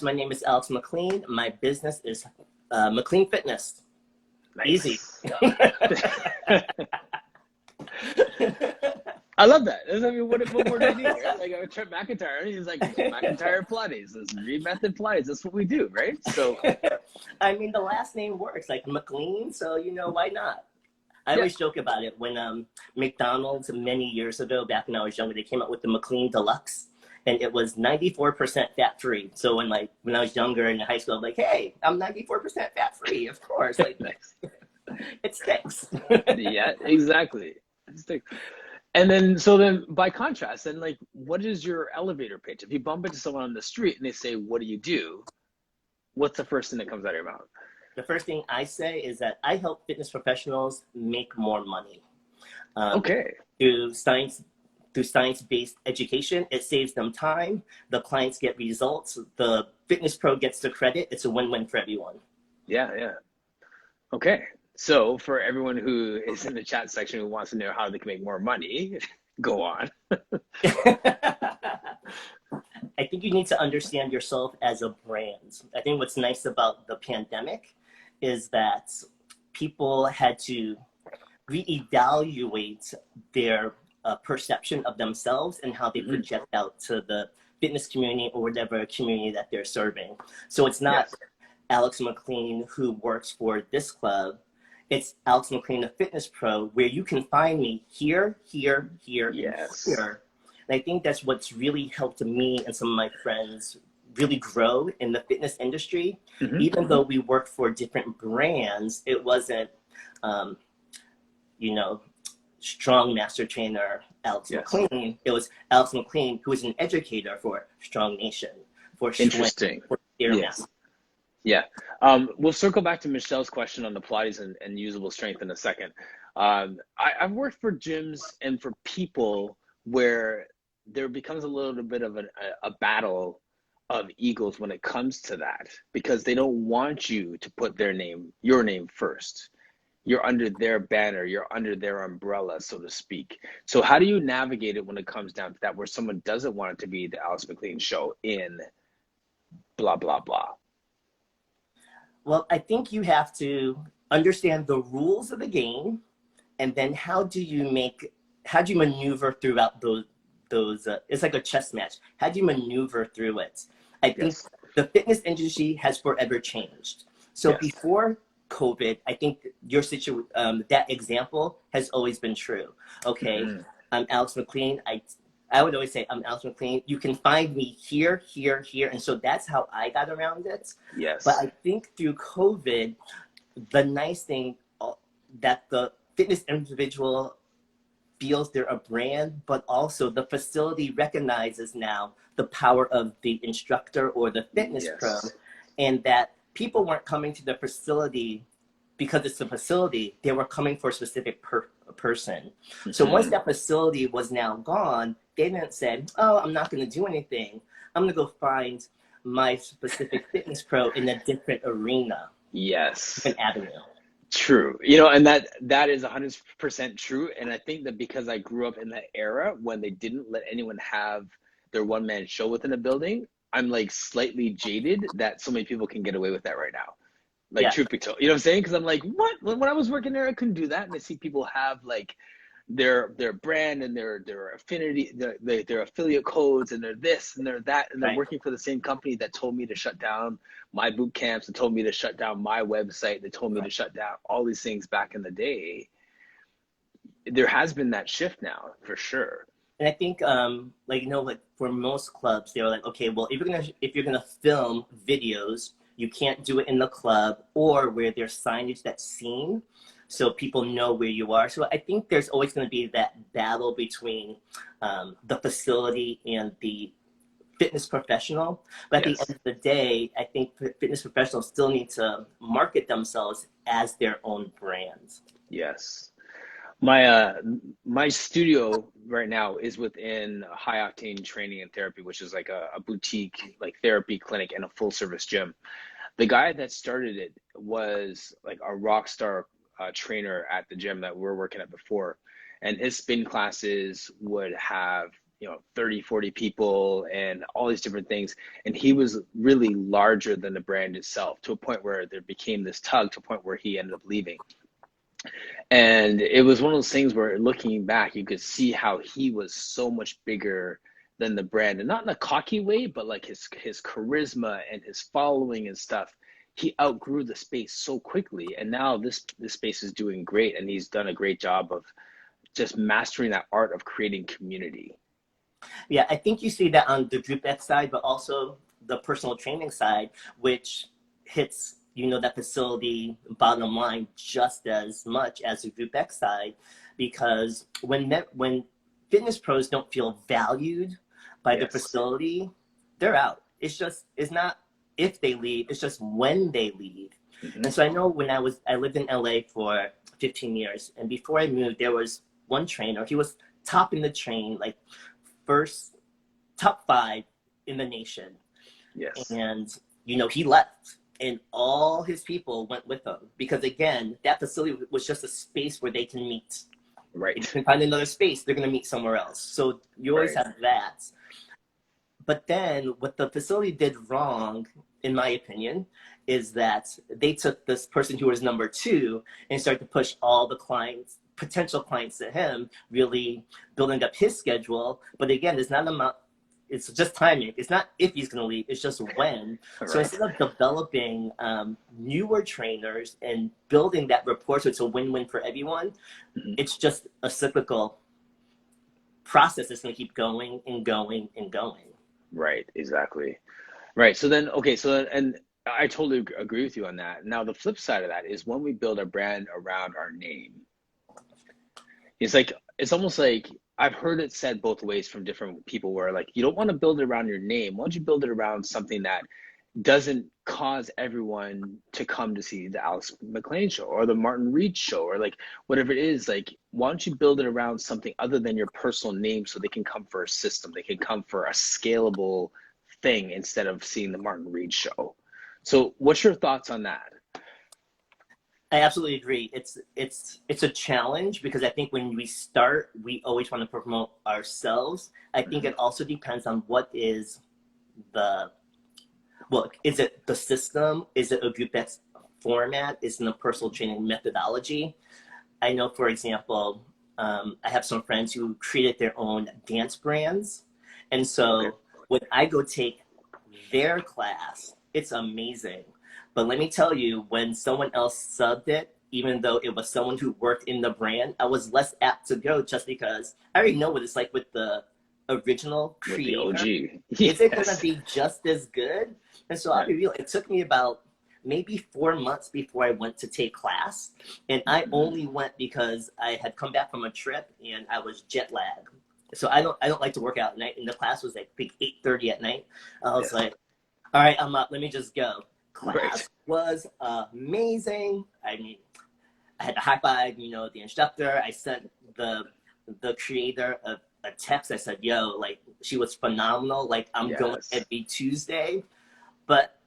My name is Alex McLean. My business is McLean Fitness. Easy. Nice. I love that. I mean, what more do you need? Right? Like Trent McIntyre, he's like McIntyre Pilates, this Method Pilates. That's what we do, right? So, I mean, the last name works, like McLean. So why not? I yeah. always joke about it when McDonald's many years ago, back when I was younger, they came out with the McLean Deluxe, and it was 94% fat free. So when I was younger in high school, I'm like, hey, I'm 94% fat free, of course. Like, Nice. it sticks. Yeah, exactly. And then by contrast, then like, what is your elevator pitch? If you bump into someone on the street and they say, "What do you do?" What's the first thing that comes out of your mouth? The first thing I say is that I help fitness professionals make more money. Okay. Through science-based education, it saves them time. The clients get results. The fitness pro gets the credit. It's a win-win for everyone. Yeah, yeah. Okay. So for everyone who is in the chat section who wants to know how they can make more money, go on. I think you need to understand yourself as a brand. I think what's nice about the pandemic is that people had to reevaluate their perception of themselves and how they project out to the fitness community or whatever community that they're serving. So it's not Alex McLean who works for this club. It's Alex McLean, the fitness pro, where you can find me here, here, here, and here. And I think that's what's really helped me and some of my friends really grow in the fitness industry. Even though we work for different brands, it wasn't, Strong Master Trainer Alex McLean. It was Alex McLean, who is an educator for Strong Nation, for Interesting. For yes. Yeah. We'll circle back to Michelle's question on the Pilates and usable strength in a second. I've worked for gyms and for people where there becomes a little bit of a battle of egos when it comes to that, because they don't want you to put your name first. You're under their banner, you're under their umbrella, so to speak. So how do you navigate it when it comes down to that, where someone doesn't want it to be the Alex McLean show in blah, blah, blah? Well, I think you have to understand the rules of the game, and then how do you maneuver throughout those it's like a chess match. How do you maneuver through it? I think the fitness industry has forever changed. So before COVID, I think your that example has always been true. Okay, I'm Alex McLean. I would always say I'm Alex McLean. You can find me here, here, here. And so that's how I got around it. Yes. But I think through COVID, the nice thing that the fitness individual feels they're a brand, but also the facility recognizes now the power of the instructor or the fitness pro, and that people weren't coming to the facility because it's a facility. They were coming for a specific person. So once that facility was now gone, they didn't say, oh, I'm not going to do anything. I'm going to go find my specific fitness pro in a different arena. Different avenue. True. And that is 100% true. And I think that because I grew up in that era when they didn't let anyone have their one-man show within a building, I'm like slightly jaded that so many people can get away with that right now. Like, truth be told, you know what I'm saying? Because I'm like, what? When I was working there, I couldn't do that. And I see people have like their brand and their affinity, their affiliate codes, and they're this and they're that, and they're working for the same company that told me to shut down my boot camps, and told me to shut down my website, that told me to shut down all these things back in the day. There has been that shift now, for sure. And I think, for most clubs, they were like, okay, well, if you're gonna film videos, you can't do it in the club or where there's signage that's seen, so people know where you are. So I think there's always going to be that battle between the facility and the fitness professional. But at the end of the day, I think fitness professionals still need to market themselves as their own brands. Yes. My studio right now is within High Octane Training and Therapy, which is like a boutique like therapy clinic and a full service gym. The guy that started it was like a rock star trainer at the gym that we were working at before, and his spin classes would have 30, 40 people and all these different things. And he was really larger than the brand itself, to a point where there became this tug, to a point where he ended up leaving. And it was one of those things where, looking back, you could see how he was so much bigger than the brand, and not in a cocky way, but like his charisma and his following and stuff. He outgrew the space so quickly, and now this space is doing great, and he's done a great job of just mastering that art of creating community. Yeah, I think you see that on the Group X side, but also the personal training side, which hits, that facility bottom line just as much as the Group X side, because when fitness pros don't feel valued by the facility, they're out. It's not if they leave, it's just when they leave. Mm-hmm. And so I know when I lived in LA for 15 years, and before I moved, there was one trainer. He was topping the train, like first top 5 in the nation. Yes. And he left, and all his people went with him, because again, that facility was just a space where they can meet. Right. If you can find another space, they're going to meet somewhere else. So you always have that. But then what the facility did wrong, in my opinion, is that they took this person who was number 2 and started to push all the potential clients to him, really building up his schedule. But again, it's just timing. It's not if he's going to leave, it's just when. Right. So instead of developing newer trainers and building that rapport so it's a win-win for everyone, it's just a cyclical process that's going to keep going and going and going. Right, exactly. Right. So then, okay, and I totally agree with you on that. Now, the flip side of that is when we build a brand around our name, it's almost like, I've heard it said both ways from different people, where like, you don't want to build it around your name. Why don't you build it around something that doesn't cause everyone to come to see the Alex McLean show or the Martin Reed show, or like whatever it is? Like, why don't you build it around something other than your personal name, so they can come for a system, they can come for a scalable thing instead of seeing the Martin Reed show. So what's your thoughts on that? I absolutely agree. It's a challenge, because I think when we start, we always want to promote ourselves. I think it also depends on what is is it the system? Is it a Group X format? Is it a personal training methodology? I know, for example, I have some friends who created their own dance brands. And so when I go take their class, it's amazing. But let me tell you, when someone else subbed it, even though it was someone who worked in the brand, I was less apt to go, just because I already know what it's like with the original creator. With the OG. Yes. Is it going to be just as good? And so I'll be real, it took me about maybe 4 months before I went to take class. And I only went because I had come back from a trip and I was jet lagged. So I don't like to work out at night. And the class was like 8:30 at night. I was like, all right, I'm up. Let me just go. Class was amazing. I mean, I had to high five, the instructor. I sent the creator a text. I said, yo, like, she was phenomenal. Like, I'm going every Tuesday. But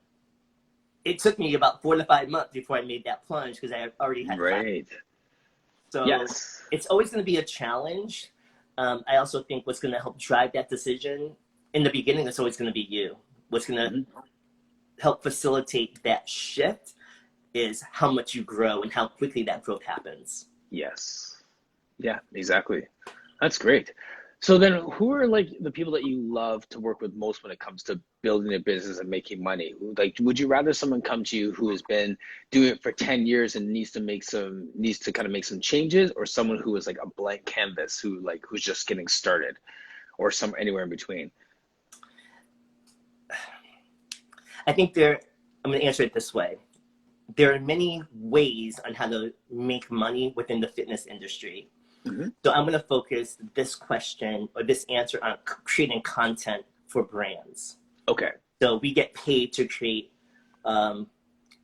it took me about 4 to 5 months before I made that plunge, because I already had time. So it's always going to be a challenge. I also think what's going to help drive that decision in the beginning, it's always going to be you. What's going to help facilitate that shift is how much you grow and how quickly that growth happens. Yes. Yeah, exactly. That's great. So then, who are like the people that you love to work with most when it comes to building a business and making money? Like, would you rather someone come to you who has been doing it for 10 years and needs to kind of make some changes, or someone who is like a blank canvas, who's just getting started, or anywhere in between? I think I'm going to answer it this way. There are many ways on how to make money within the fitness industry. So I'm going to focus this question or this answer on creating content for brands. Okay. So we get paid to create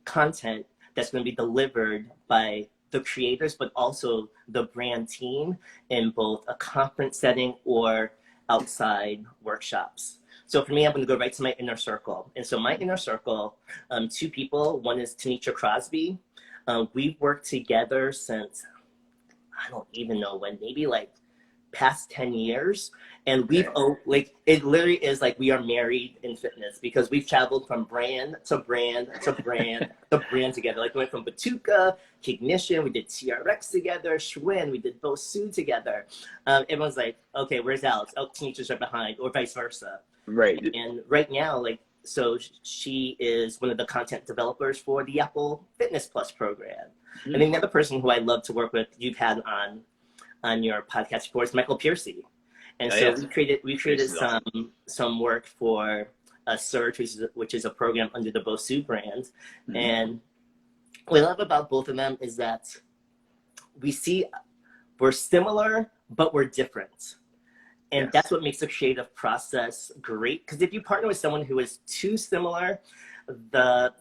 content that's going to be delivered by the creators, but also the brand team in both a conference setting or outside workshops. So for me, I'm going to go right to my inner circle. And so my inner circle, 2 people. One is Tanisha Crosby. We've worked together since, I don't even know when, maybe like past 10 years. And we've, Okay. like, it literally is like we are married in fitness because we've traveled from brand to brand to brand to brand together. Like we went from Batuka, Ignition, we did TRX together, Schwinn, we did Bosu together. Everyone's like, okay, where's Alex? Oh, teenagers are behind, or vice versa. Right. And right now, like, so she is one of the content developers for the Apple Fitness Plus program. And then Mm. another person who I love to work with, you've had on your podcast before, is Michael Piercy. And Oh, so yes. we created Tracy's awesome. some work for a Surge, which is a program under the Bosu brand. Mhm. And what I love about both of them is that we see we're similar, but we're different. And that's Yes. what makes the creative process great. Because if you partner with someone who is too similar,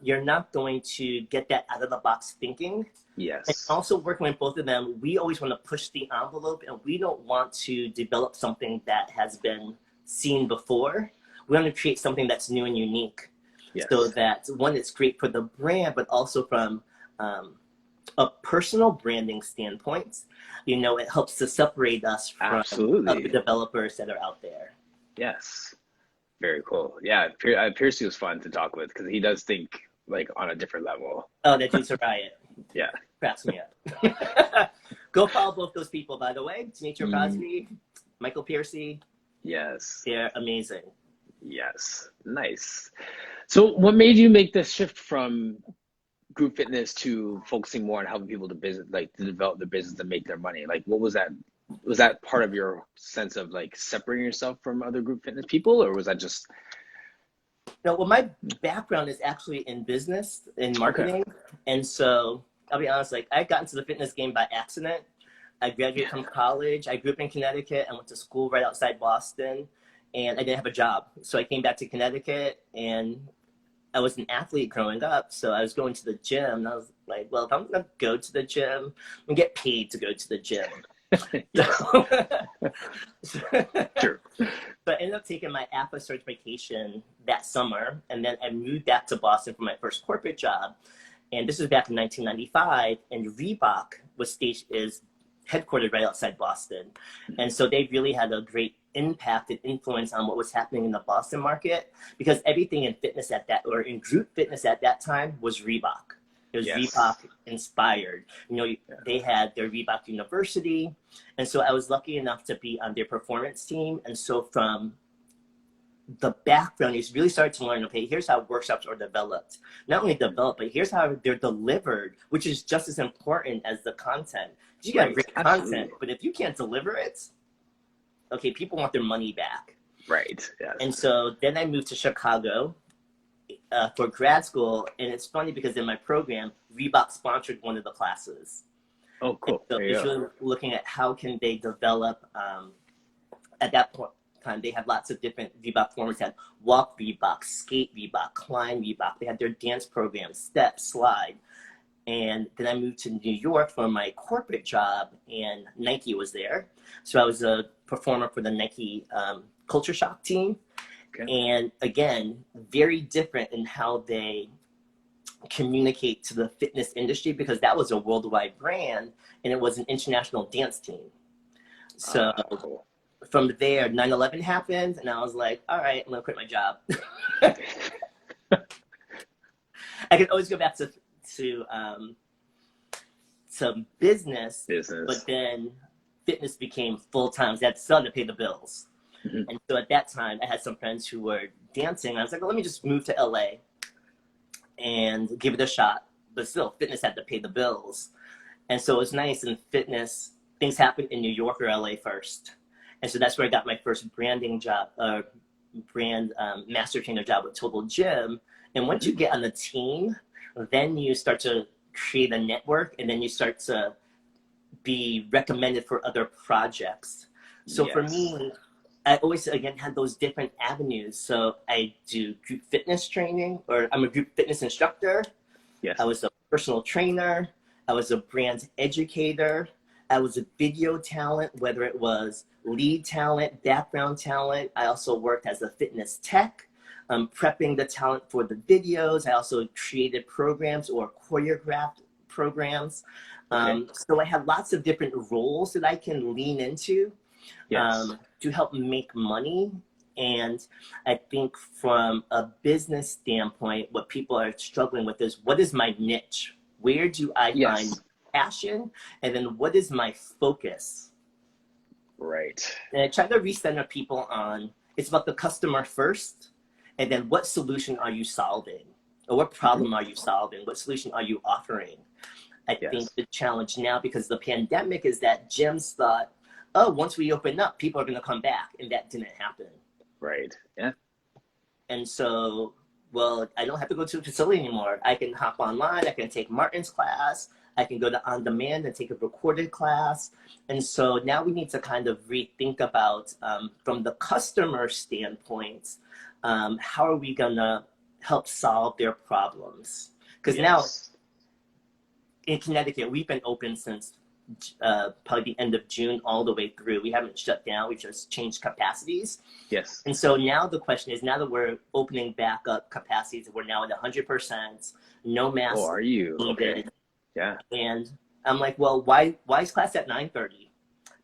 you're not going to get that out of the box thinking. And Yes. also working with both of them, we always want to push the envelope, and we don't want to develop something that has been seen before. We want to create something that's new and unique, so Yes. that one, it's great for the brand, but also from um, a personal branding standpoint, it helps to separate us from other Absolutely. developers that are out there. Yes. Very cool. Yeah, Piercy was fun to talk with because he does think like on a different level. Oh, that dude's a riot. Yeah. Cracks me up. Go follow both those people, by the way. Demetri Mm, Crosby, Michael Piercy. yes. They're amazing. Yes. Nice. So, what made you make the shift from group fitness to focusing more on helping people to business, like to develop their business and make their money? Like, what was that? Was that part of your sense of like separating yourself from other group fitness people, or was that just Well, my background is actually in business, in okay? marketing. And so I'll be honest, like I got into the fitness game by accident. I graduated Yeah. from college. I grew up in Connecticut. I went to school right outside Boston, and I didn't have a job. So I came back to Connecticut, and I was an athlete growing up. So I was going to the gym, and I was like, well, if I'm going to go to the gym, I'm going to get paid to go to the gym. Yes. So, True. So I ended up taking my APA certification that summer, and then I moved back to Boston for my first corporate job. And this was back in 1995, and Reebok is headquartered right outside Boston. And so they really had a great impact and influence on what was happening in the Boston market, because everything in fitness or in group fitness at that time was Reebok. It was Reebok Yes. inspired. Yeah. They had their Reebok University. And so I was lucky enough to be on their performance team. And so from the background, you really started to learn, okay, here's how workshops are developed. Not only developed, but here's how they're delivered, which is just as important as the content. You can have Right. great content, Absolutely. but if you can't deliver it, okay, people want their money back. Right. And Yes. so then I moved to Chicago for grad school. And it's funny because in my program, Reebok sponsored one of the classes. Oh, And cool. so There you it's go. really looking at how can they develop. At that point time, they had lots of different Reebok forms. They had walk Reebok, skate Reebok, climb Reebok. They had their dance programs, step, slide. And then I moved to New York for my corporate job, and Nike was there. So I was a performer for the Nike Culture Shock team. Okay. And again, very different in how they communicate to the fitness industry, because that was a worldwide brand and it was an international dance team. So Cool. from there, 9/11 happened, and I was like, all right, I'm gonna quit my job. I could always go back to business, Business. but then fitness became full time. So I had to pay the bills. Mhm. And so at that time, I had some friends who were dancing. I was like, well, let me just move to LA and give it a shot. But still, fitness had to pay the bills. And so it was nice in fitness. Things happened in New York or LA first. And so that's where I got my first branding job, brand master trainer job with Total Gym. And once you get on the team, then you start to create a network, and then you start to be recommended for other projects. So for Yes. me, I always, again, had those different avenues. So I do group fitness training, or I'm a group fitness instructor. I Yes. was a personal trainer. I was a brand educator. I was a video talent, whether it was lead talent, background talent. I also worked as a fitness tech, prepping the talent for the videos. I also created programs or choreographed programs. Okay. So I have lots of different roles that I can lean into. Yes. to help make money. And I think from a business standpoint, what people are struggling with is, what is my niche? Where do I find Yes. passion? And then what is my focus? Right. And I try to recenter people on, it's about the customer first, and then what solution are you solving? Or what Hmm. problem are you solving? What solution are you offering? I think Yes. the challenge now, because of the pandemic, is that gyms thought, oh, once we open up, people are going to come back. And that didn't happen. Right. Yeah. And so, well, I don't have to go to a facility anymore. I can hop online. I can take Martin's class. I can go to on demand and take a recorded class. And so now we need to kind of rethink about, from the customer standpoint, how are we going to help solve their problems? Because now Yes. in Connecticut, we've been open since probably the end of June all the way through. We haven't shut down. We just changed capacities. Yes. And so now the question is, now that we're opening back up capacities, we're now at 100%, no Oh, masks are you? Okay. needed. Yeah. And I'm like, well, why is class at 9:30?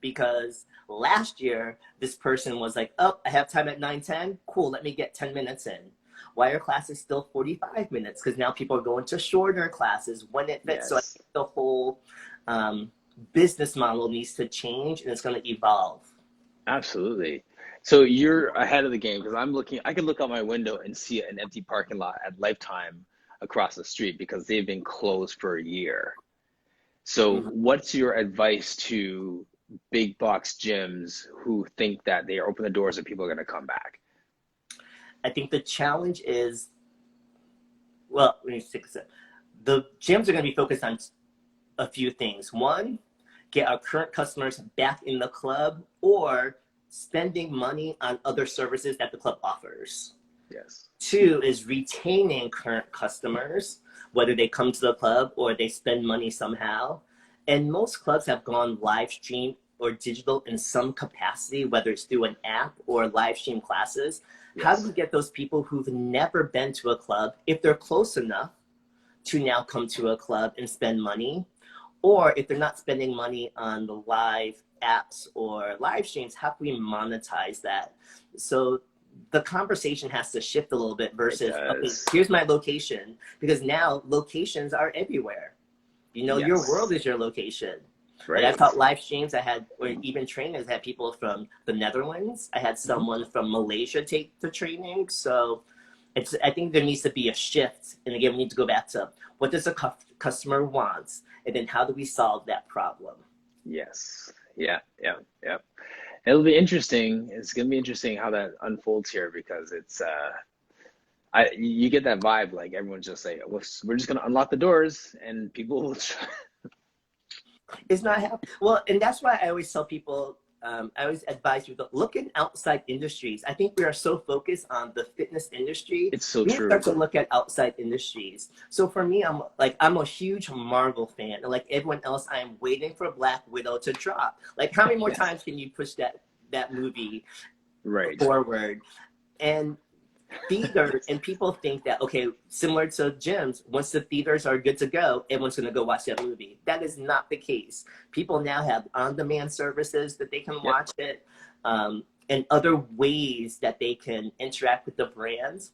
Because last year, this person was like, oh, I have time at 9:10. Cool, let me get 10 minutes in. Why are classes still 45 minutes? Because now people are going to shorter classes when it fits. So I Yes. think the whole um, business model needs to change, and it's going to evolve. Absolutely. So you're ahead of the game because I'm looking, I can look out my window and see an empty parking lot at Lifetime across the street because they've been closed for a year. So Mhm. what's your advice to big box gyms who think that they open the doors and people are going to come back? I think the challenge is, well, let me take a sec. The gyms are going to be focused on a few things. One, get our current customers back in the club, or spending money on other services that the club offers. Yes. Two is retaining current customers, whether they come to the club or they spend money somehow. And most clubs have gone live stream or digital in some capacity, whether it's through an app or live stream classes. How do Yes. we get those people who've never been to a club, if they're close enough, to now come to a club and spend money? Or if they're not spending money on the live apps or live streams, how can we monetize that? So the conversation has to shift a little bit It versus, okay, does. here's my location, because now locations are everywhere. You know, your world Yes. is your location. Like I've Right. taught live streams. I had, or even trainers, I had people from the Netherlands. I had Hmm. someone from Malaysia take the training. So I think there needs to be a shift. And again, we need to go back to, what does a customer want? And then how do we solve that problem? Yes. Yeah. Yeah. Yeah. It'll be interesting. It's going to be interesting how that unfolds here because it's you get that vibe like everyone's just like we're just going to unlock the doors and people will try. It's not happening. Well, and that's why I always tell people, I always advise people, look in outside industries. I think we are so focused on the fitness industry. It's so We need to start true. to look at outside industries. So for me, I'm a huge Marvel fan. And like everyone else, I am waiting for Black Widow to drop. Like how many more Yes. times can you push that movie Right. forward? And theaters, and people think that, okay, similar to gyms, once the theaters are good to go, everyone's going to go watch that movie. That is not the case. People now have on-demand services that they can Yep. watch it, and other ways that they can interact with the brands.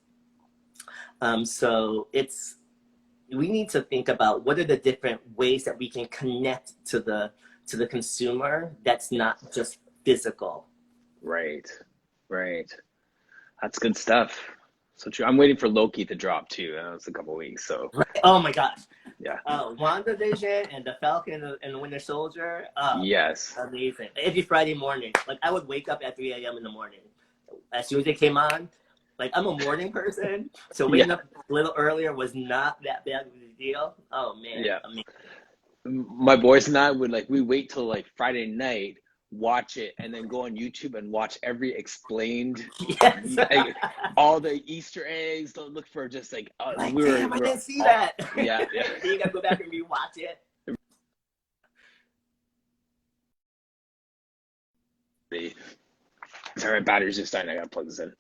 So we need to think about what are the different ways that we can connect to the consumer that's not just physical. Right. Right. That's good stuff. So true. I'm waiting for Loki to drop too. I know it's a couple weeks, so Right? Oh my gosh. yeah. WandaVision and the Falcon and the Winter Soldier. Yes. Amazing. Every Friday morning, like I would wake up at 3 a.m. in the morning. As soon as they came on, like I'm a morning person, so Yeah. waking up a little earlier was not that bad of a deal. Oh man, Yeah. amazing. My boys and I would like we wait till like Friday night, watch it, and then go on YouTube and watch every explained Yes. like, all the Easter eggs. Don't look for just like Like, damn, I we're didn't see all that. yeah, yeah. Then you gotta go back and rewatch it. Sorry, my battery's just dying. I gotta plug this in.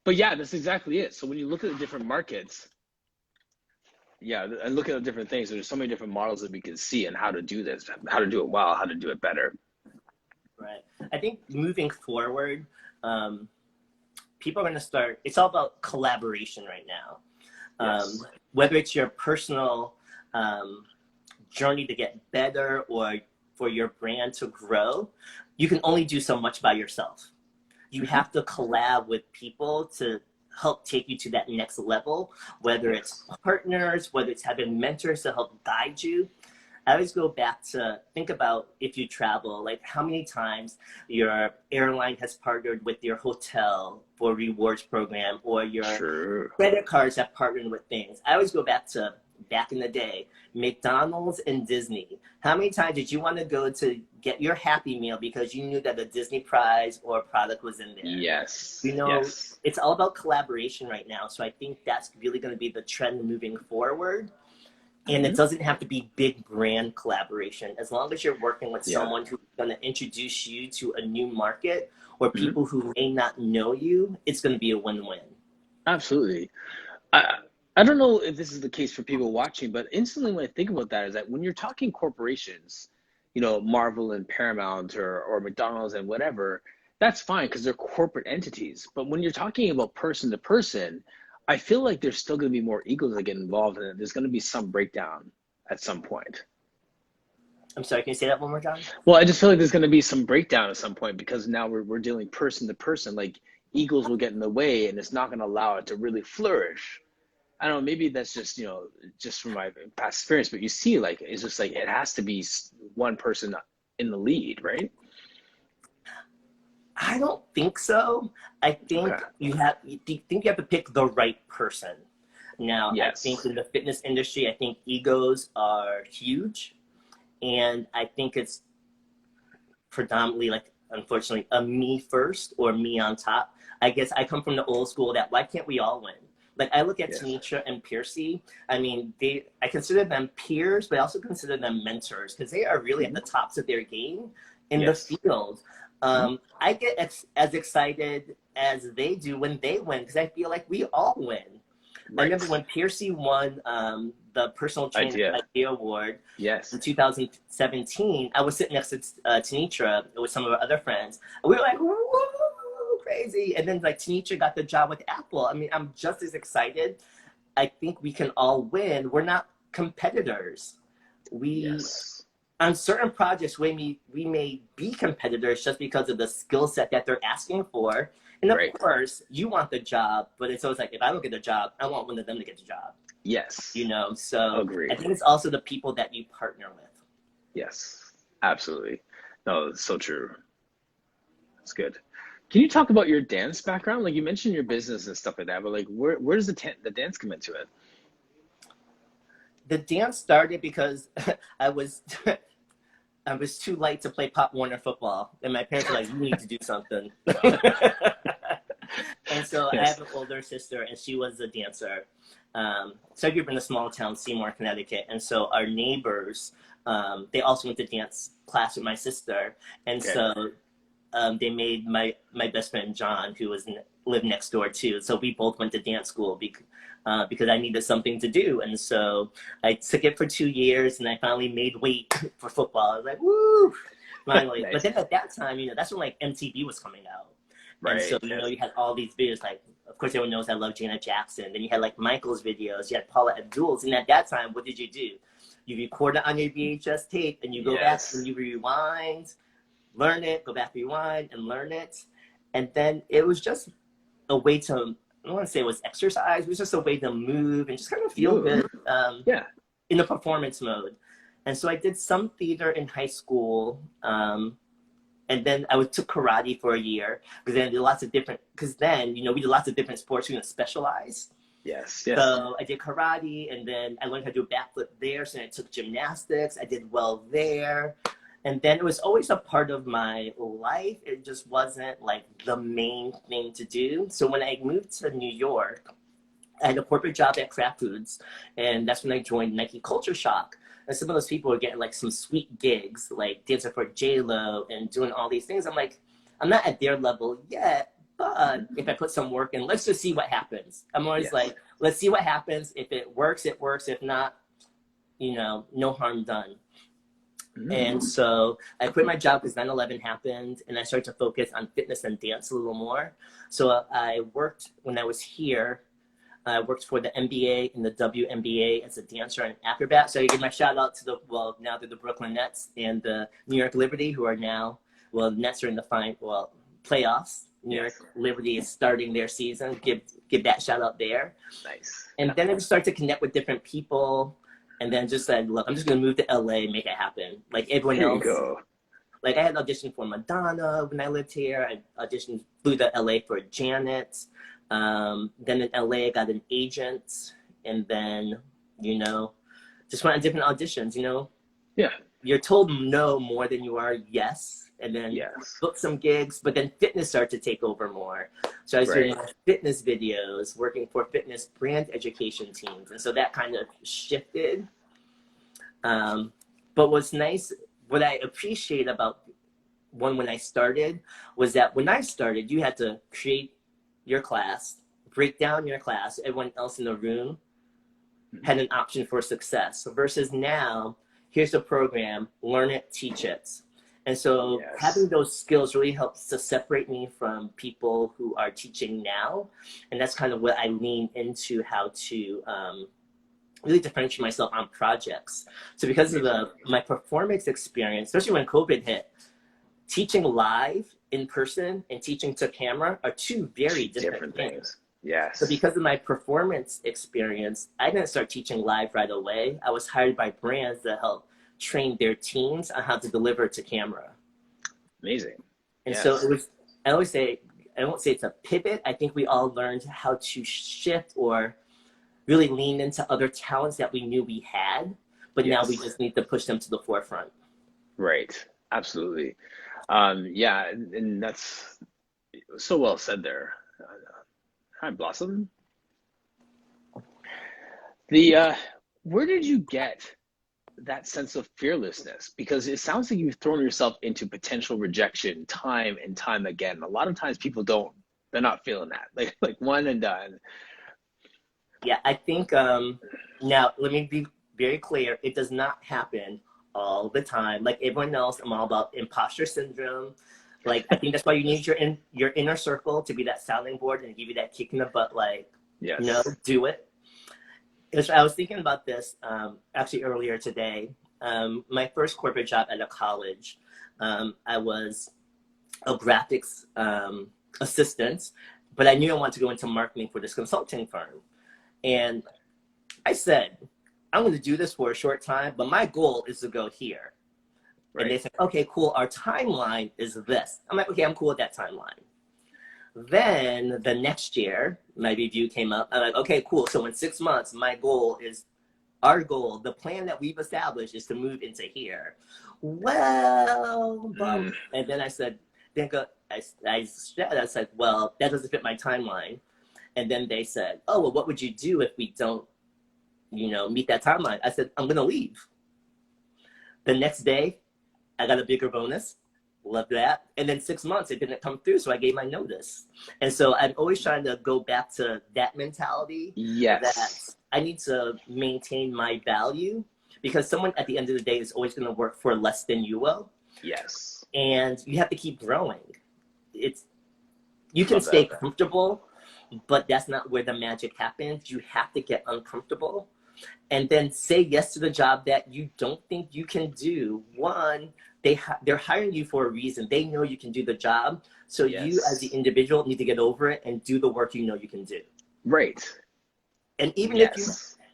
But yeah, that's exactly it. So when you look at the different markets, yeah, and look at the different things, there's so many different models that we can see and how to do this, how to do it well, how to do it better. Right. I think moving forward, people are going to start, it's all about collaboration right now. Yes. Whether it's your personal journey to get better or for your brand to grow, you can only do so much by yourself. You Hmm. have to collab with people to help take you to that next level, whether it's Yes. partners, whether it's having mentors to help guide you. I always go back to think about if you travel, like how many times your airline has partnered with your hotel for rewards program or your Sure. credit cards have partnered with things. I always go back to back in the day, McDonald's and Disney. How many times did you want to go to get your Happy Meal because you knew that a Disney prize or product was in there? Yes. You know, Yes. it's all about collaboration right now. So I think that's really going to be the trend moving forward. And it Hmm. doesn't have to be big brand collaboration. As long as you're working with Yeah. someone who's going to introduce you to a new market or Hmm. people who may not know you, it's going to be a win-win. Absolutely. I I don't know if this is the case for people watching, but instantly when I think about that is that when you're talking corporations, Marvel and Paramount or McDonald's and whatever, that's fine because they're corporate entities. But when you're talking about person to person, I feel like there's still going to be more egos that get involved and there's going to be some breakdown at some point. I'm sorry, can you say that one more time? Well, I just feel like there's going to be some breakdown at some point because now we're dealing person to person. Like egos will get in the way and it's not going to allow it to really flourish. I don't know, maybe that's just, just from my past experience, but you see, like, it's just like it has to be one person in the lead, right? I don't think so. I Okay. think you have to pick the right person. Now, I think Yes. in the fitness industry, I think egos are huge, and I think it's predominantly like unfortunately a me first or me on top. I guess I come from the old school that why can't we all win? Like I look at Yes. Tanisha and Piercy. I mean, I consider them peers, but I also consider them mentors because they are really at Hmm. the tops of their game in the Yes. field. Hmm. I get as excited as they do when they win because I feel like we all win. I remember Right. when Piercy won the Personal Trainer Idea. Idea Award in Yes. 2017. I was sitting next to Tanitra with some of our other friends. And we were like, woo, crazy. And then like Tanitra got the job with Apple. I mean, I'm just as excited. I think we can all win. We're not competitors. We Yes. on certain projects we may be competitors just because of the skill set that they're asking for. And of Right. course, you want the job, but it's always like if I don't get the job, I want one of them to get the job. Yes. So I Agree. think it's also the people that you partner with. Yes. Absolutely. No, it's so true. It's good. Can you talk about your dance background? Like you mentioned your business and stuff like that, but like where does the dance come into it? The dance started because I was I was too light to play Pop Warner football, and my parents were like, "You need to do something." And so I Yes. have an older sister, and she was a dancer. So I grew up in a small town, Seymour, Connecticut, and so our neighbors, they also went to dance class with my sister, and Okay. so they made my best friend John, who lived next door too. So we both went to dance school because I needed something to do, and so I took it for 2 years, and I finally made weight for football. I was like, woo, finally. But Nice. then at that time, that's when like MTV was coming out. And so, Right. Yes. you had all these videos, like, of course, everyone knows I love Janet Jackson. Then you had like Michael's videos, you had Paula Abdul's. And at that time, what did you do? You record it on your VHS tape and you go back and Yes. you rewind, learn it, go back, rewind, and learn it. And then it was just a way to, I don't want to say it was exercise, it was just a way to move and just kind of feel Move. good Yeah. in the performance mode. And so I did some theater in high school. And then took karate for a year because then I did lots of different, because then, we did lots of different sports, we didn't specialize. Yes. Yes. So I did karate and then I learned how to do a backflip there. So then I took gymnastics, I did well there. And then it was always a part of my life. It just wasn't like the main thing to do. So when I moved to New York, I had a corporate job at Kraft Foods, and that's when I joined Nike Culture Shock. And some of those people were getting like some sweet gigs, like dancing for J Lo and doing all these things. I'm like, I'm not at their level yet, but if I put some work in, let's just see what happens. I'm always Yes. like, let's see what happens. If it works, it works. If not, no harm done. And so I quit my job because 9/11 happened, and I started to focus on fitness and dance a little more. So I worked when I was here. I worked for the NBA and the WNBA as a dancer and acrobat. So I give my shout out to now they're the Brooklyn Nets and the New York Liberty, who are now, the Nets are in the playoffs. New York Liberty is starting their season. Give that shout out there. Nice. And then I just started to connect with different people, and then just said, look, I'm just gonna move to LA, make it happen. Like everyone Here you else. go. Like I had auditioned for Madonna when I lived here. I flew to LA for Janet. Then in LA, I got an agent, and then, just went on different auditions, Yeah. You're told no more than you are yes, and then book some gigs, but then fitness started to take over more. So I was doing fitness videos, working for fitness brand education teams, and so that kind of shifted. But what's nice, what I appreciate about when I started, was that when I started, you had to create your class, break down your class. Everyone else in the room had an option for success. So versus now, here's a program, learn it, teach it. And so having those skills really helps to separate me from people who are teaching now. And that's kind of what I lean into, how to really differentiate myself on projects. So because of my performance experience, especially when COVID hit, teaching live in person and teaching to camera are two very different things. Yes. So because of my performance experience, I didn't start teaching live right away. I was hired by brands that help train their teams on how to deliver to camera. Amazing. And so it was, I won't say it's a pivot. I think we all learned how to shift or really lean into other talents that we knew we had, but now we just need to push them to the forefront. Right. Absolutely. And that's so well said there. Hi, Blossom. Where did you get that sense of fearlessness? Because it sounds like you've thrown yourself into potential rejection time and time again. A lot of times people they're not feeling that, like one and done. Yeah, I think, now let me be very clear. It does not happen all the time. Like everyone else, I'm all about imposter syndrome. Like, I think that's why you need your inner circle to be that sounding board and give you that kick in the butt, like, do it. I was thinking about this actually earlier today. My first corporate job at a college, I was a graphics assistant, but I knew I wanted to go into marketing for this consulting firm. And I said, I'm going to do this for a short time, but my goal is to go here. Right. And they said, okay, cool. Our timeline is this. I'm like, okay, I'm cool with that timeline. Then the next year, my review came up. I'm like, okay, cool. So in 6 months, our goal, the plan that we've established is to move into here. Well, and then I said, I said, well, that doesn't fit my timeline. And then they said, oh, well, what would you do if we don't, meet that timeline? I said, I'm going to leave. The next day, I got a bigger bonus. Love that. And then 6 months, it didn't come through, so I gave my notice. And so I'm always trying to go back to that mentality. Yes. That I need to maintain my value, because someone at the end of the day is always going to work for less than you will. Yes. And you have to keep growing. You can stay comfortable, but that's not where the magic happens. You have to get uncomfortable and then say yes to the job that you don't think you can do. One, they're hiring you for a reason. They know you can do the job. So you as the individual need to get over it and do the work you know you can do. Right. And even if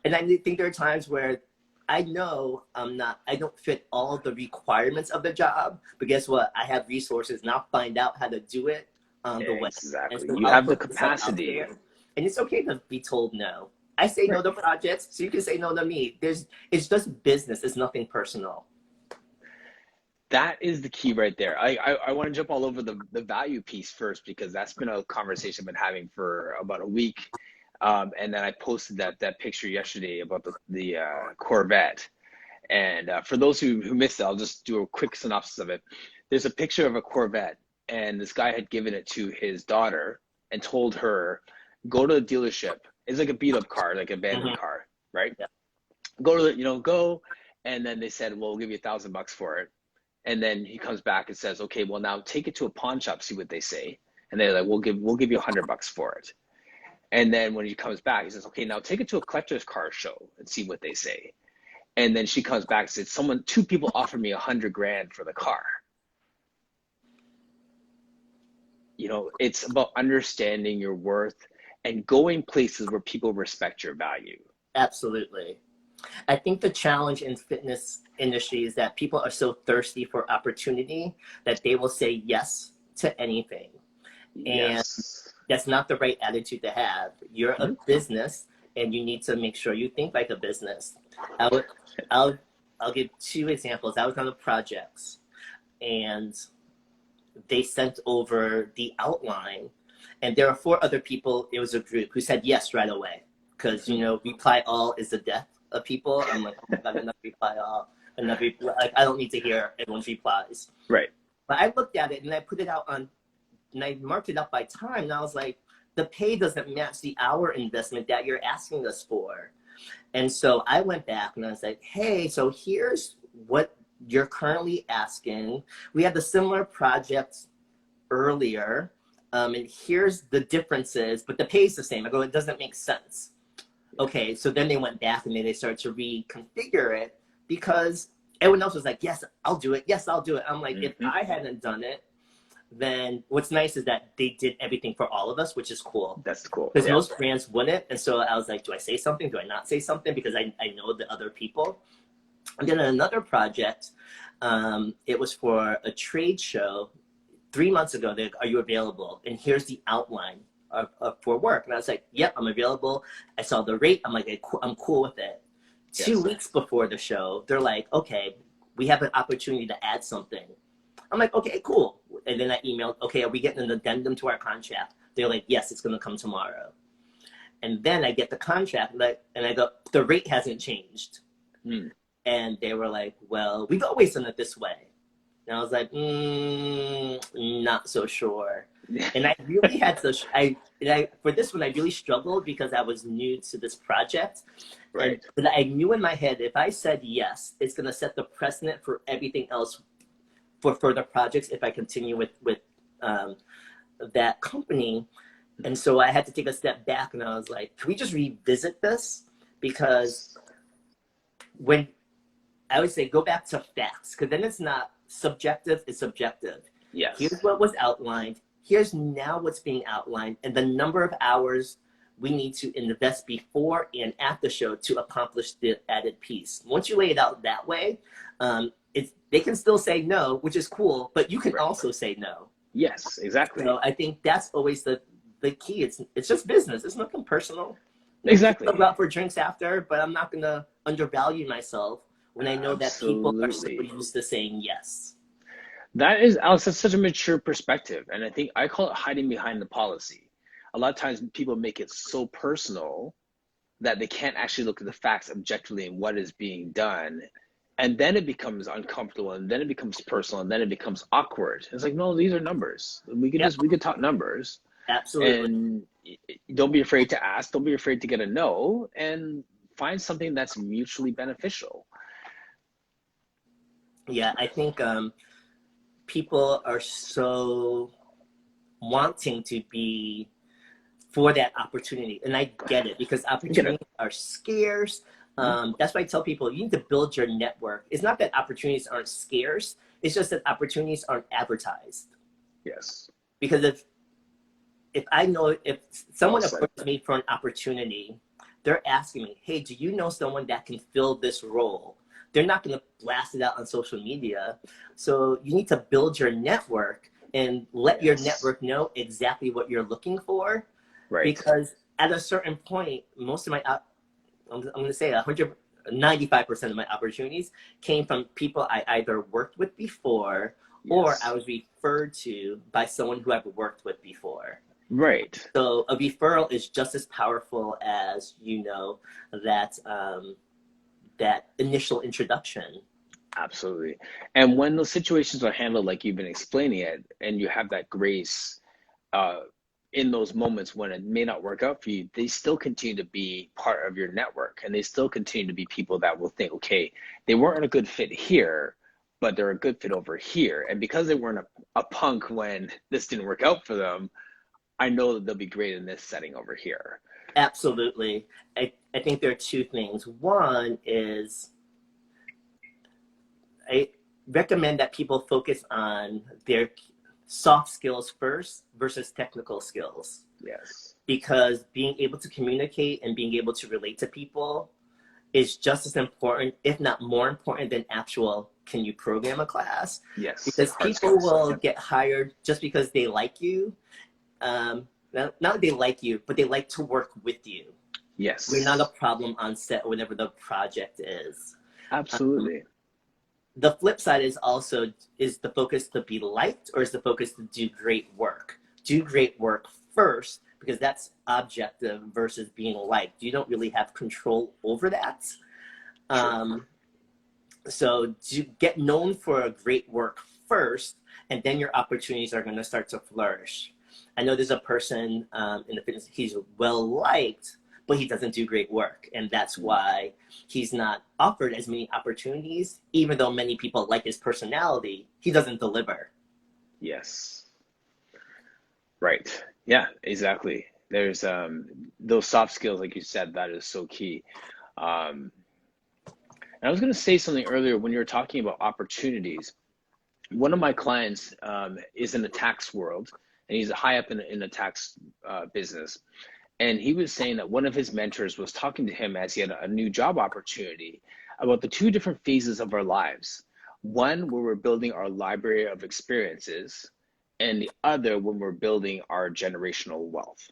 and I think there are times where I know I don't fit all of the requirements of the job, but guess what? I have resources and I'll find out how to do it on the way. Exactly. So you have the capacity. And it's okay to be told no. I say no to projects, so you can say no to me. It's just business. It's nothing personal. That is the key right there. I want to jump all over the value piece first, because that's been a conversation I've been having for about a week. And then I posted that picture yesterday about the Corvette. And for those who missed it, I'll just do a quick synopsis of it. There's a picture of a Corvette, and this guy had given it to his daughter and told her, go to the dealership. It's like a beat up car, like a abandoned car, right? Yeah. Go And then they said, well, we'll give you $1,000 for it. And then he comes back and says, okay, well, now take it to a pawn shop, see what they say. And they're like, we'll give you $100 for it. And then when he comes back, he says, okay, now take it to a collector's car show and see what they say. And then she comes back and says, two people offered me $100,000 for the car. It's about understanding your worth and going places where people respect your value. Absolutely. I think the challenge in fitness industry is that people are so thirsty for opportunity that they will say yes to anything. And Yes. that's not the right attitude to have. You're a business and you need to make sure you think like a business. I'll give 2 examples. I was on the projects and they sent over the outline and there are 4 other people. It was a group who said yes right away. Because, reply all is the death of people. I'm like, oh my God, another reply all. Like, I don't need to hear everyone's replies. Right. But I looked at it and I put it out and I marked it up by time. And I was like, the pay doesn't match the hour investment that you're asking us for. And so I went back and I was like, hey, so here's what you're currently asking. We had the similar project earlier. And here's the differences, but the pay's the same. I go, it doesn't make sense. Okay, so then they went back and they started to reconfigure it because everyone else was like, yes, I'll do it. Yes, I'll do it. I'm like, if I hadn't done it, then what's nice is that they did everything for all of us, which is cool. That's cool. Because most brands wouldn't. And so I was like, do I say something? Do I not say something? Because I know the other people. And then another project, it was for a trade show 3 months ago. They're like, are you available? And here's the outline for work. And I was like, yep, I'm available. I saw the rate. I'm like, I'm cool with it. Yes. 2 weeks before the show, they're like, okay, we have an opportunity to add something. I'm like, okay, cool. And then I emailed, okay, are we getting an addendum to our contract? They're like, yes, it's going to come tomorrow. And then I get the contract and I go, the rate hasn't changed. And they were like, well, we've always done it this way. And I was like, not so sure. And I really had to, for this one, I really struggled because I was new to this project. Right. But I knew in my head, if I said yes, it's going to set the precedent for everything else for further projects if I continue with that company. And so I had to take a step back and I was like, can we just revisit this? Because when I would say go back to facts, because then it's not subjective, it's objective. Yes. Here's what was outlined. Here's now what's being outlined and the number of hours we need to invest before and at the show to accomplish the added piece. Once you lay it out that way, they can still say no, which is cool, but you can also say no. Yes, exactly. So I think that's always the key. It's just business. It's nothing personal. Exactly. I'll go out for drinks after, but I'm not going to undervalue myself when I know that people are so used to saying yes. That is, Alex, that's such a mature perspective. And I think I call it hiding behind the policy. A lot of times people make it so personal that they can't actually look at the facts objectively and what is being done. And then it becomes uncomfortable, and then it becomes personal, and then it becomes awkward. It's like, no, these are numbers. We could talk numbers. Absolutely. And don't be afraid to ask. Don't be afraid to get a no, and find something that's mutually beneficial. Yeah, I think people are so wanting to be for that opportunity. And I get it because opportunities are scarce. That's why I tell people you need to build your network. It's not that opportunities aren't scarce. It's just that opportunities aren't advertised. Yes. Because if someone approaches me for an opportunity, they're asking me, hey, do you know someone that can fill this role? They're not going to blast it out on social media. So you need to build your network and let your network know exactly what you're looking for. Right. Because at a certain point, most of my, I'm going to say 95% of my opportunities came from people I either worked with before or I was referred to by someone who I've worked with before. Right. So a referral is just as powerful as, that initial introduction. Absolutely. And when those situations are handled like you've been explaining it, and you have that grace, in those moments when it may not work out for you, they still continue to be part of your network, and they still continue to be people that will think, okay, they weren't a good fit here, but they're a good fit over here. And because they weren't a punk when this didn't work out for them, I know that they'll be great in this setting over here. Absolutely. I think there are two things. One is I recommend that people focus on their soft skills first versus technical skills. Yes. Because being able to communicate and being able to relate to people is just as important, if not more important, than actual can you program a class? Yes. Because Hard people skills. will get hired just because they like you. Not that they like you, but they like to work with you. Yes. You're not a problem on set or whatever the project is. Absolutely. The flip side is also, is the focus to be liked or is the focus to do great work? Do great work first, because that's objective versus being liked. You don't really have control over that. So get known for a great work first, and then your opportunities are going to start to flourish. I know there's a person in the fitness, he's well liked, but he doesn't do great work. And that's why he's not offered as many opportunities. Even though many people like his personality, he doesn't deliver. Yes. Right. Yeah, exactly. There's those soft skills, like you said, that is so key. And I was going to say something earlier when you were talking about opportunities. One of my clients is in the tax world, and he's high up in the tax business. And he was saying that one of his mentors was talking to him as he had a new job opportunity about the two different phases of our lives. One, where we're building our library of experiences, and the other when we're building our generational wealth.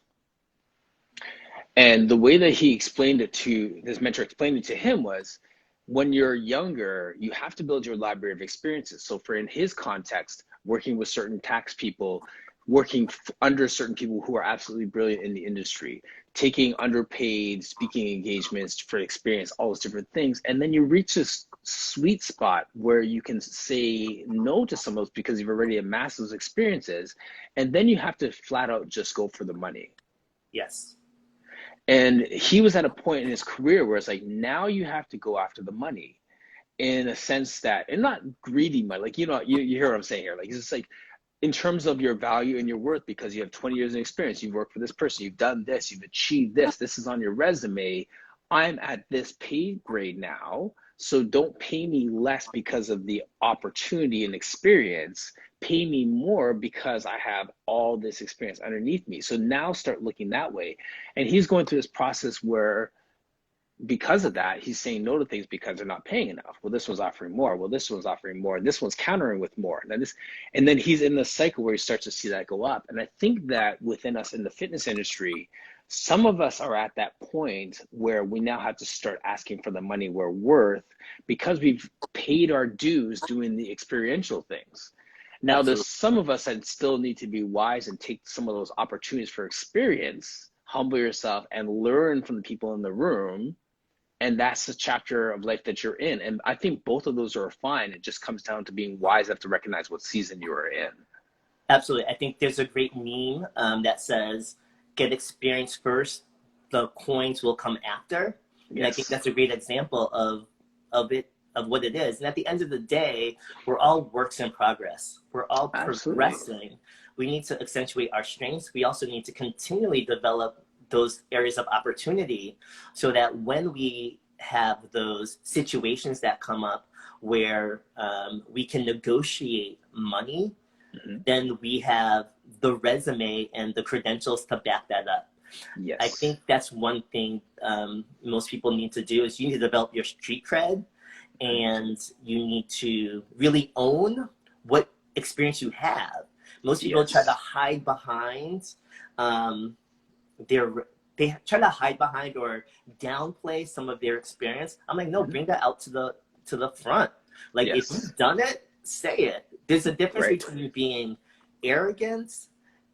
And the way that he explained it to, his mentor explained it to him was, when you're younger, you have to build your library of experiences. So for in his context, working with certain tax people, working under certain people who are absolutely brilliant in the industry, taking underpaid speaking engagements for experience, all those different things. And then you reach this sweet spot where you can say no to some of those because you've already amassed those experiences. And then you have to flat out just go for the money. Yes. And he was at a point in his career where it's like, now you have to go after the money in a sense that, and not greedy money, like, you hear what I'm saying here. Like, it's just like, in terms of your value and your worth, because you have 20 years of experience, you've worked for this person, you've done this, you've achieved this is on your resume. I'm at this pay grade now, so don't pay me less because of the opportunity and experience. Pay me more because I have all this experience underneath me. So now start looking that way. And he's going through this process where, because of that, he's saying no to things because they're not paying enough. Well, this one's offering more. Well, this one's offering more. And this one's countering with more. And then he's in the cycle where he starts to see that go up. And I think that within us in the fitness industry, some of us are at that point where we now have to start asking for the money we're worth because we've paid our dues doing the experiential things. Now, Absolutely. there's some of us that still need to be wise and take some of those opportunities for experience, humble yourself, and learn from the people in the room. And that's the chapter of life that you're in. And I think both of those are fine. It just comes down to being wise enough to recognize what season you are in. Absolutely. I think there's a great meme that says, get experience first, the coins will come after. And I think Yes. that's a great example of what it is. And at the end of the day, we're all works in progress. We're all Absolutely. progressing. We need to accentuate our strengths. We also need to continually develop those areas of opportunity so that when we have those situations that come up where we can negotiate money, then we have the resume and the credentials to back that up. Yes. I think that's one thing most people need to do is you need to develop your street cred, and you need to really own what experience you have. Most people try to hide behind they try to hide behind or downplay some of their experience. I'm like, no, bring that out to the front. Like, if you've done it, say it. There's a difference between being arrogant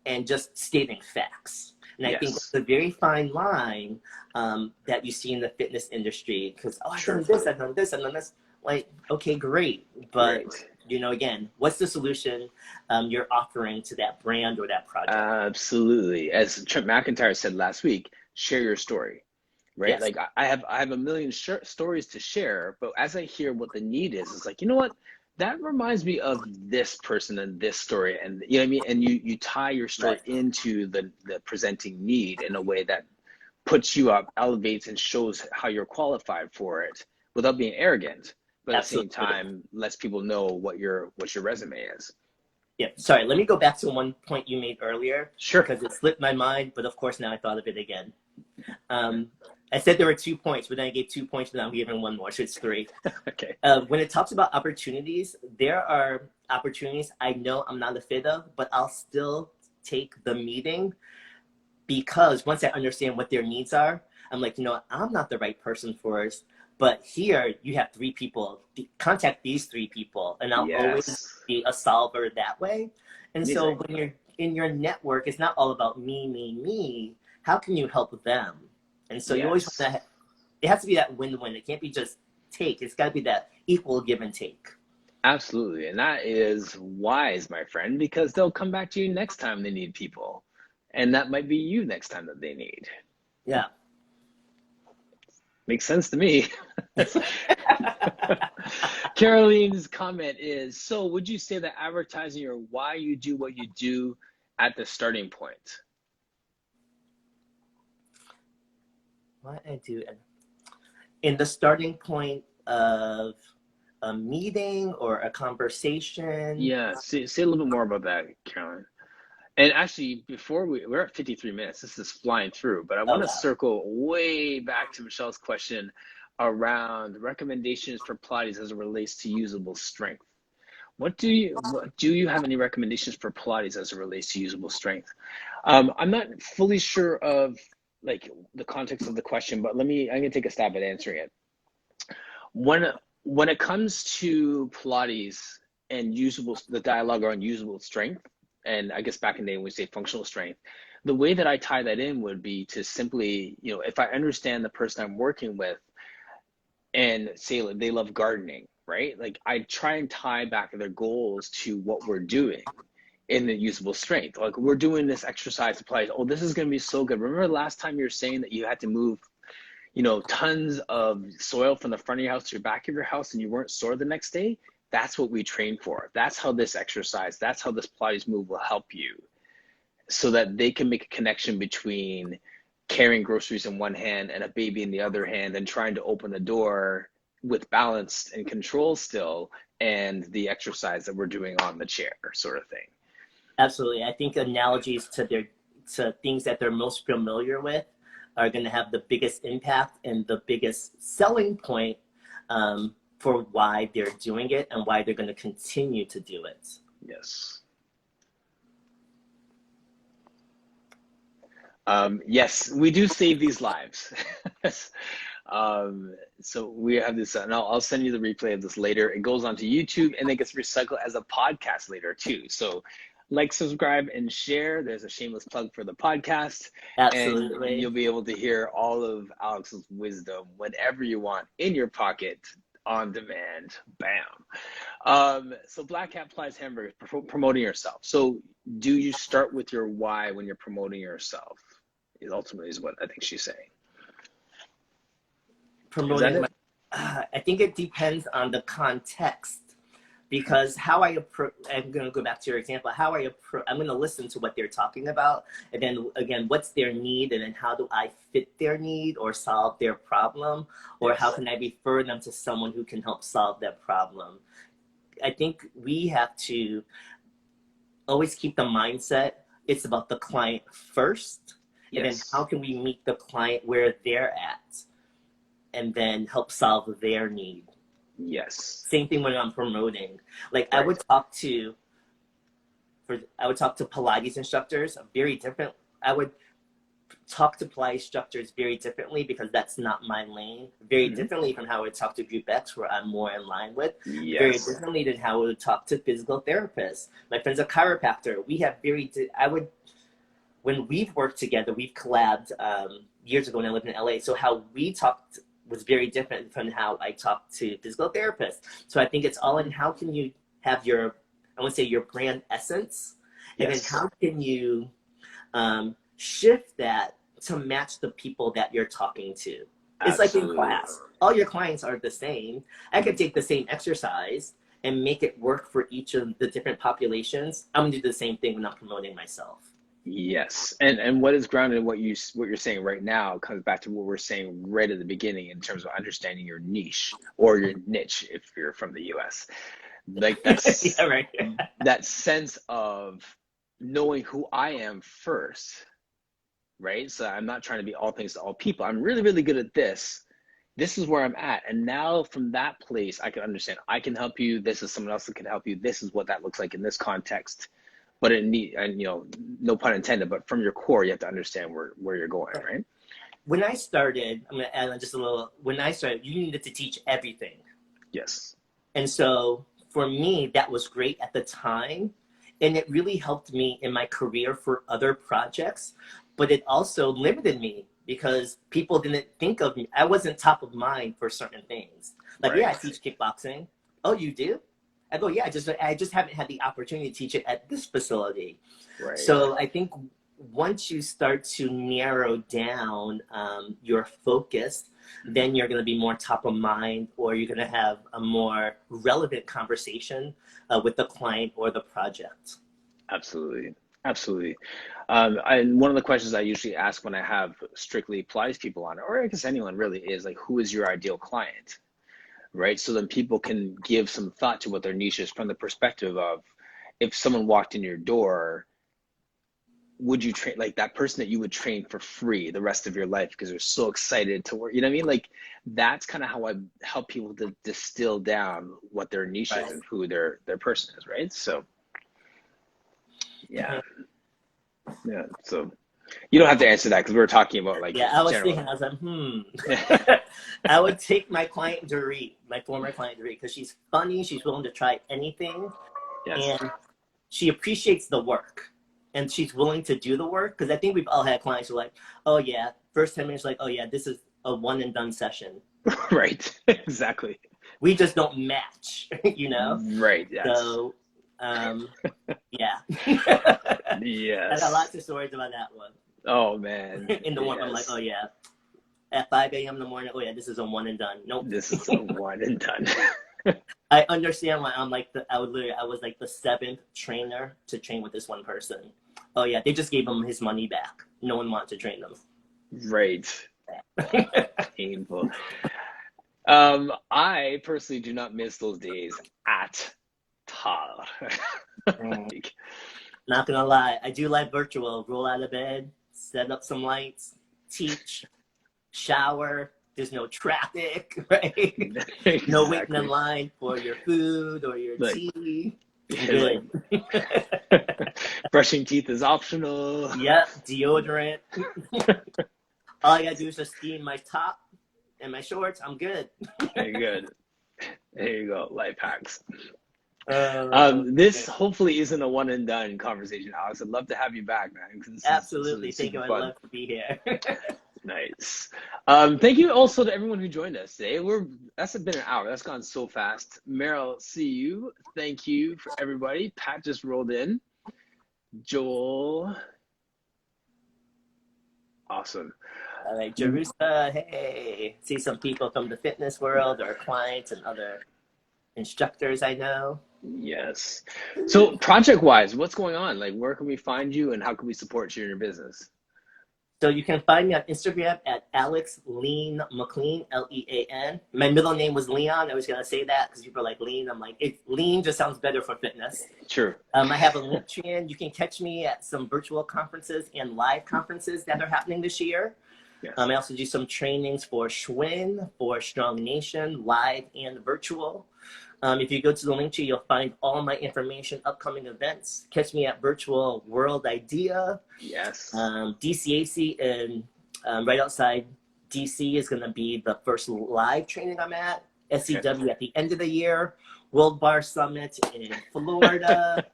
and just stating facts. And I think it's Yes. a very fine line that you see in the fitness industry because, oh, I've done Sure. this, I've done this, I've done this. Like, okay, great. But, Right. again, what's the solution you're offering to that brand or that project? Absolutely. As Trent McIntyre said last week, share your story, right? Yes, Like I have a million stories to share, but as I hear what the need is, it's like, you know what? That reminds me of this person and this story, and you know what I mean. And you tie your story right. into the presenting need in a way that puts you up, elevates, and shows how you're qualified for it without being arrogant, but at the same Absolutely. time lets people know what your resume is. Yeah, sorry, let me go back to one point you made earlier Sure. because it slipped my mind, but of course now I thought of it again. Um, I said there were 2 points, but then I gave 2 points, but now I'm giving one more, so it's three. Okay. When it talks about opportunities, there are opportunities I know I'm not a fit of, but I'll still take the meeting because once I understand what their needs are, I'm like, I'm not the right person for us. But here you have three people. Contact these three people, and I'll always Yes. be a solver that way. And so Amazing. when you're in your network, it's not all about me, me, me. How can you help them? And so you always want Yes. to. It has to be that win-win. It can't be just take. It's got to be that equal give and take. Absolutely. And that is wise, my friend, because they'll come back to you next time they need people. And that might be you next time that they need. Yeah. Makes sense to me. Caroline's comment is, so would you say that advertising or why you do what you do at the starting point? What I do in the starting point of a meeting or a conversation. Yeah, say a little bit more about that, Caroline. And actually, before we're at 53 minutes, this is flying through, but I Oh want to wow. circle way back to Michelle's question around recommendations for Pilates as it relates to usable strength. Do you have any recommendations for Pilates as it relates to usable strength? I'm not fully sure of like the context of the question, but I'm gonna take a stab at answering it. When when it comes to Pilates and the dialogue around usable strength, and I guess back in the day when we say functional strength, the way that I tie that in would be to simply, if I understand the person I'm working with and say like, they love gardening, right? Like I try and tie back their goals to what we're doing in the usable strength. Like we're doing this exercise to play. Oh, this is going to be so good. Remember the last time you were saying that you had to move, tons of soil from the front of your house to your back of your house and you weren't sore the next day? That's what we train for. That's how this exercise, that's how this Pilates move will help you so that they can make a connection between carrying groceries in one hand and a baby in the other hand and trying to open the door with balance and control still and the exercise that we're doing on the chair sort of thing. Absolutely. I think analogies to things that they're most familiar with are going to have the biggest impact and the biggest selling point for why they're doing it and why they're going to continue to do it. Yes. Yes, we do save these lives. So we have this, and I'll send you the replay of this later. It goes onto YouTube and it gets recycled as a podcast later too. So like, subscribe, and share. There's a shameless plug for the podcast, and Absolutely. you'll be able to hear all of Alex's wisdom whenever you want in your pocket on demand. Bam. So Black Cat Flies Hamburgers, promoting yourself. So do you start with your why when you're promoting yourself? Is ultimately is what I think she's saying. Is that Promoting my, it? I think it depends on the context because how I approach, I'm going to go back to your example, how I approach, I'm going to listen to what they're talking about. And then again, what's their need? And then how do I fit their need or solve their problem? Or how Yes. can I refer them to someone who can help solve that problem? I think we have to always keep the mindset, it's about the client first. And then how Yes. can we meet the client where they're at? And then help solve their need. Yes. Same thing when I'm promoting. Like Right. I would talk to Pilates instructors very different. I would talk to Pilates instructors very differently because that's not my lane. Very Mm-hmm. differently from how I would talk to Group X, where I'm more in line with. Very Yes. differently than how I would talk to physical therapists. My friend's a chiropractor. We have I would when we've worked together, we've collabed years ago when I lived in LA. So how we talked was very different from how I talk to physical therapists. So I think it's all in how can you have your, I want to say your brand essence, and then how can you shift that to match the people that you're talking to. It's like in class, all your clients are the same. I could take the same exercise and make it work for each of the different populations. I'm gonna do the same thing when I'm promoting myself. Yes, and what is grounded in what you're saying right now comes back to what we're saying right at the beginning in terms of understanding your niche or your niche if you're from the US. Like that's yeah, right. that sense of knowing who I am first, right? So I'm not trying to be all things to all people. I'm really, really good at this. This is where I'm at. And now from that place, I can understand I can help you. This is someone else that can help you. This is what that looks like in this context. But and you know, no pun intended, but from your core, you have to understand where you're going, right? When I started, I'm going to add on just a little, when I started, you needed to teach everything. Yes. And so for me, that was great at the time. And it really helped me in my career for other projects. But it also limited me because people didn't think of me. I wasn't top of mind for certain things. Like, yeah, I teach kickboxing. Oh, you do? I go, yeah, I just haven't had the opportunity to teach it at this facility. Right. So I think once you start to narrow down your focus, then you're going to be more top of mind, or you're going to have a more relevant conversation with the client or the project. Absolutely. Absolutely. And one of the questions I usually ask when I have strictly applies people on it, or I guess anyone really, is like, who is your ideal client? Right? So then people can give some thought to what their niche is from the perspective of, if someone walked in your door, would you train like that person that you would train for free the rest of your life because they're so excited to work? You know what I mean? Like that's kind of how I help people to distill down what their niche is and who their person is, right? So yeah. Yeah. So you don't have to answer that because we were talking about like I was general. thinking, I was like, I would take my client Dorit, my former client Dorit, because she's funny, she's willing to try anything, and she appreciates the work, and she's willing to do the work. Because I think we've all had clients who are like, oh yeah, first 10 minutes, like, oh yeah, this is a one and done session. Right. Exactly. We just don't match, you know? Right. Yes. So, yeah. Yes. I got lots of stories about that one. Oh man. In the morning, I'm like, oh yeah. At 5 a.m. in the morning, oh yeah, this is a one and done. Nope. This is a one and done. I understand why I'm like I was like the 7th trainer to train with this one person. Oh yeah, they just gave him his money back. No one wanted to train them. Right. Painful. I personally do not miss those days at all. Not gonna lie, I do like virtual. Roll out of bed, set up some lights, teach, shower. There's no traffic, right? Exactly. No waiting in line for your food or your tea. Good. Brushing teeth is optional. Yep, deodorant. All I gotta do is just steam my top and my shorts. I'm good. Good. There you go. Life hacks. This hopefully isn't a one and done conversation, Alex. I'd love to have you back, man. Absolutely. Thank you. I'd love to be here. Nice. Thank you also to everyone who joined us today. That's been an hour. That's gone so fast. Meryl, see you. Thank you for everybody. Pat just rolled in. Joel. Awesome. All right, Jerusa, hey. See some people from the fitness world or clients and other instructors I know. Yes. So project-wise, what's going on? Like, where can we find you and how can we support you in your business? So you can find me on Instagram at McLean, Lean. My middle name was Leon. I was going to say that because people are like Lean. I'm like, Lean just sounds better for fitness. True. I have a LinkedIn. You can catch me at some virtual conferences and live conferences that are happening this year. Yes. I also do some trainings for Schwinn, for Strong Nation, live and virtual. If you go to the link tree, you'll find all my information, upcoming events. Catch me at Virtual World Idea. Yes. DCAC and right outside DC is going to be the first live training I'm at. SCW at the end of the year. World Bar Summit in Florida.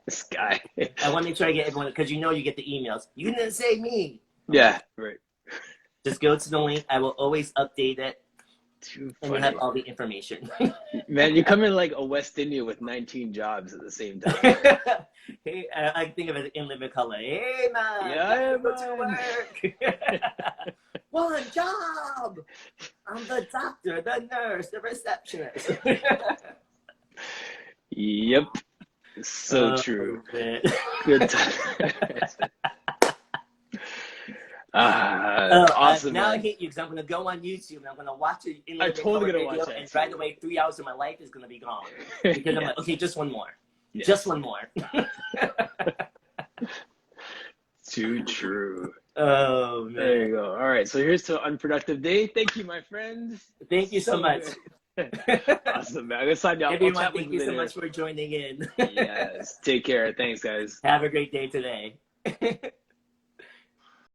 This guy. I want to make sure I get everyone, because you know you get the emails. You didn't say me. Yeah, right. Just go to the link. I will always update it. Too And you funny. have all the information. Man, you come in like a West Indian with 19 jobs at the same time. Hey, I think of it in living color. Hey, man. Yeah, Go to man. work. One job. I'm the doctor, the nurse, the receptionist. Yep. So true. Man. Good time. Awesome. Now I Man. hate you because I'm going to go on YouTube and I'm going to watch it in I'm living totally color gonna video, watch that. and right away 3 hours of my life is going to be gone. Because I'm like, okay, just one more. Yes. Just one more. Too true. Oh, man. There you go. All right. So here's to an unproductive day. Thank you, my friends. Thank you so much. Awesome, man. I'm gonna sign you off. Everyone, thank you so much for joining in. Yes. Take care. Thanks, guys. Have a great day today.